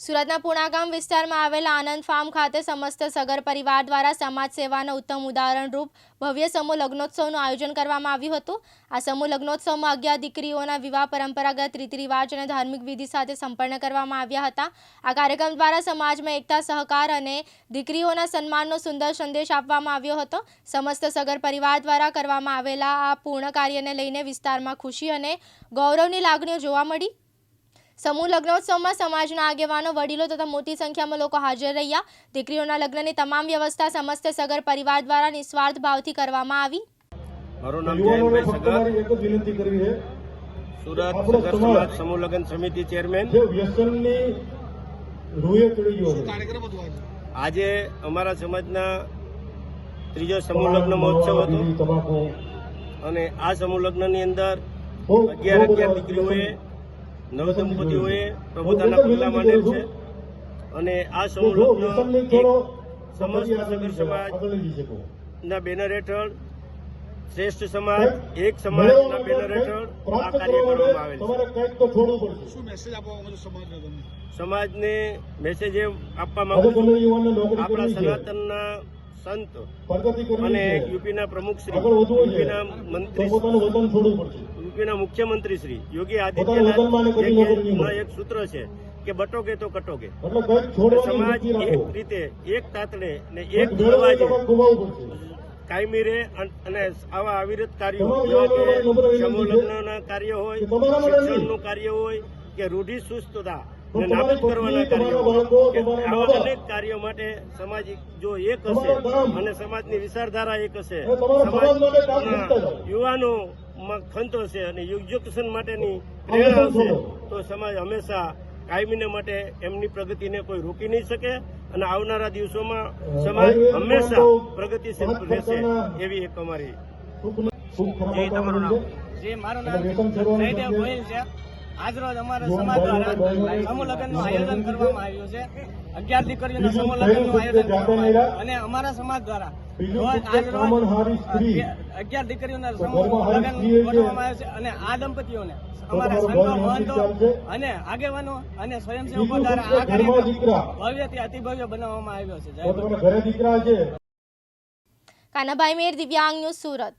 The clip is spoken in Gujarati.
સુરતના પુણાગામ વિસ્તારમાં આવેલા આનંદ ફાર્મ ખાતે સમસ્ત સગર પરિવાર દ્વારા સમાજ સેવાના ઉત્તમ ઉદાહરણરૂપ ભવ્ય સમૂહ લગ્નોત્સવનું આયોજન કરવામાં આવ્યું હતું। આ સમૂહ લગ્નોત્સવમાં 11 દીકરીઓના વિવાહ પરંપરાગત રીતિરિવાજ અને ધાર્મિક વિધિ સાથે સંપન્ન કરવામાં આવ્યા હતા। આ કાર્યક્રમ દ્વારા સમાજમાં એકતા, સહકાર અને દીકરીઓના સન્માનનો સુંદર સંદેશ આપવામાં આવ્યો હતો। સમસ્ત સગર પરિવાર દ્વારા કરવામાં આવેલા આ પૂર્ણ કાર્યને લઈને વિસ્તારમાં ખુશી અને ગૌરવની લાગણીઓ જોવા મળી। समूह लग्नोत्सव में समाजना आगेवानो, वडीलों तथा मोटी संख्या में लोग हाजर रह्या। दीकरीओना लग्ननी तमाम व्यवस्था समस्त सगर परिवार द्वारा निस्वार्थ भावथी करवामां आवी। मारू नाम जयंतभाई सगर, सूरत सगर समाज समूह लग्न समिति चेरमेन। आज अमरा समाजना त्रीजो समूह लग्न महोत्सव हतो अने आ समूह लग्ननी अंदर 11 दीकरीओए नव दंपतीओए प्रभुताना पगला मानेल छे अने आ समूह लग्न समस्त सगर समाजना बेनर हेठळ श्रेष्ठ समाज एक समाजना बेनर हेठळ आ कार्य करवामां आवेल छे। शुं मेसेज आपवा मांगो छो समाजने? मेसेज ए आपवा मांगो छुं आपणा सनातनना संत અને યુપીના પ્રમુખ શ્રી, યુપીના મંત્રી, યુપીના મુખ્યમંત્રી શ્રી યોગી આદિત્યનાથના એક સૂત્ર છે કે બટોગે તો કટોગે। સમાજ એક રીતે, એક તાતડે ને એક અવાજે કાયમી રહે અને આવા અવિરત કાર્યો જેવા કે સમૂહ લગ્નના કાર્ય હોય, શિક્ષણનું કાર્ય હોય કે રૂઢિ સુસ્તતા नाबूद करवाना कार्यों आवा अनेक कार्यों माटे समाज जो एक हशे अने समाजनी विचारधारा एक हशे, समाजना युवानो में खंत हशे अने एज्युकेशन माटेनी प्रेरणा हशे तो समाज हमेशा कायमीने माटे एमनी प्रगतिने कोई रोकी नहीं सके अने आवनारा दिवसोमां समाज हमेशा प्रगतिशील रहेशे एवी एक अमारी। जे तमारुं नाम? जे मारुं नाम जयदेव गोयल छे। आज रोज अमरा समाज द्वारा समूह लग्नનું આયોજન કરવામાં આવ્યું છે। 11 દીકરીઓના સમૂહ લગ્નનું આયોજન કરવામાં આવ્યું અને અમારા સમાજ દ્વારા આજ રોજ 11 દીકરીઓના સમૂહ લગ્ન ગોઠવવામાં આવ્યું છે અને આ દંપતીઓને અમારા સંતો, મહંતો અને આગેવાનો અને સ્વયંસેવકો દ્વારા આ કાર્યક્રમ ભવ્યથી અતિભવ્ય બનાવવામાં આવ્યો છે। જય ભગવાન। કાનાભાઈ મેર, દિવ્યાંગ ન્યૂઝ, સુરત।